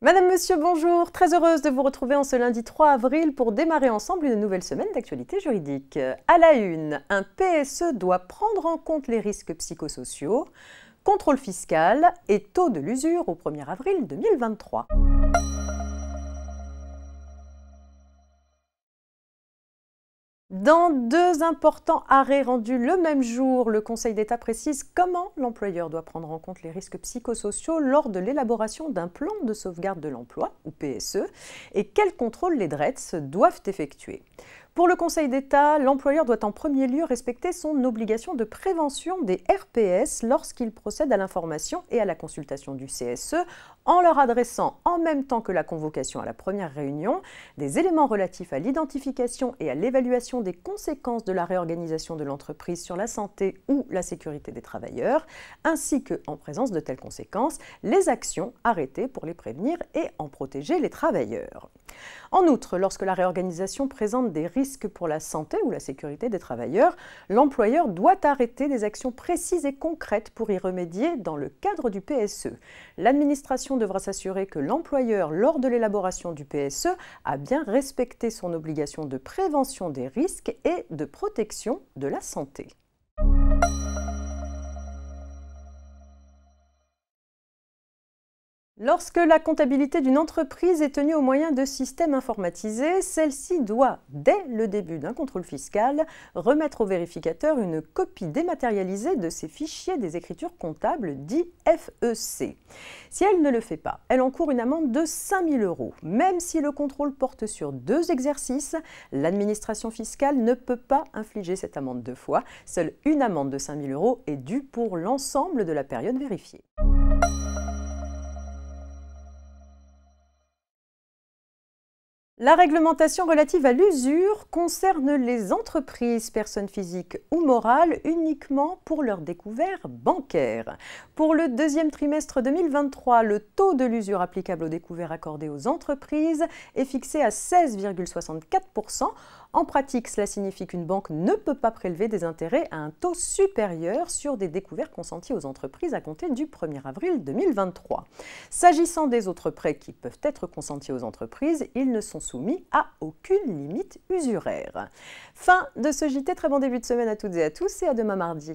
Madame, Monsieur, bonjour. Très heureuse de vous retrouver en ce lundi 3 avril pour démarrer ensemble une nouvelle semaine d'actualité juridique. À la une, un PSE doit prendre en compte les risques psychosociaux, contrôle fiscal et taux de l'usure au 1er avril 2023. Dans deux importants arrêts rendus le même jour, le Conseil d'État précise comment l'employeur doit prendre en compte les risques psychosociaux lors de l'élaboration d'un plan de sauvegarde de l'emploi, ou PSE, et quels contrôles les DRETS doivent effectuer. Pour le Conseil d'État, l'employeur doit en premier lieu respecter son obligation de prévention des RPS lorsqu'il procède à l'information et à la consultation du CSE en leur adressant, en même temps que la convocation à la première réunion, des éléments relatifs à l'identification et à l'évaluation des conséquences de la réorganisation de l'entreprise sur la santé ou la sécurité des travailleurs, ainsi que, en présence de telles conséquences, les actions arrêtées pour les prévenir et en protéger les travailleurs. En outre, lorsque la réorganisation présente des risques pour la santé ou la sécurité des travailleurs, l'employeur doit arrêter des actions précises et concrètes pour y remédier dans le cadre du PSE. L'administration devra s'assurer que l'employeur, lors de l'élaboration du PSE, a bien respecté son obligation de prévention des risques et de protection de la santé. Lorsque la comptabilité d'une entreprise est tenue au moyen de systèmes informatisés, celle-ci doit, dès le début d'un contrôle fiscal, remettre au vérificateur une copie dématérialisée de ses fichiers des écritures comptables dits FEC. Si elle ne le fait pas, elle encourt une amende de 5 000 €. Même si le contrôle porte sur 2 exercices, l'administration fiscale ne peut pas infliger cette amende 2 fois. Seule une amende de 5 000 € est due pour l'ensemble de la période vérifiée. La réglementation relative à l'usure concerne les entreprises, personnes physiques ou morales, uniquement pour leurs découverts bancaires. Pour le deuxième trimestre 2023, le taux de l'usure applicable aux découverts accordés aux entreprises est fixé à 16,64%. En pratique, cela signifie qu'une banque ne peut pas prélever des intérêts à un taux supérieur sur des découverts consentis aux entreprises à compter du 1er avril 2023. S'agissant des autres prêts qui peuvent être consentis aux entreprises, ils ne sont soumis à aucune limite usuraire. Fin de ce JT, très bon début de semaine à toutes et à tous et à demain mardi.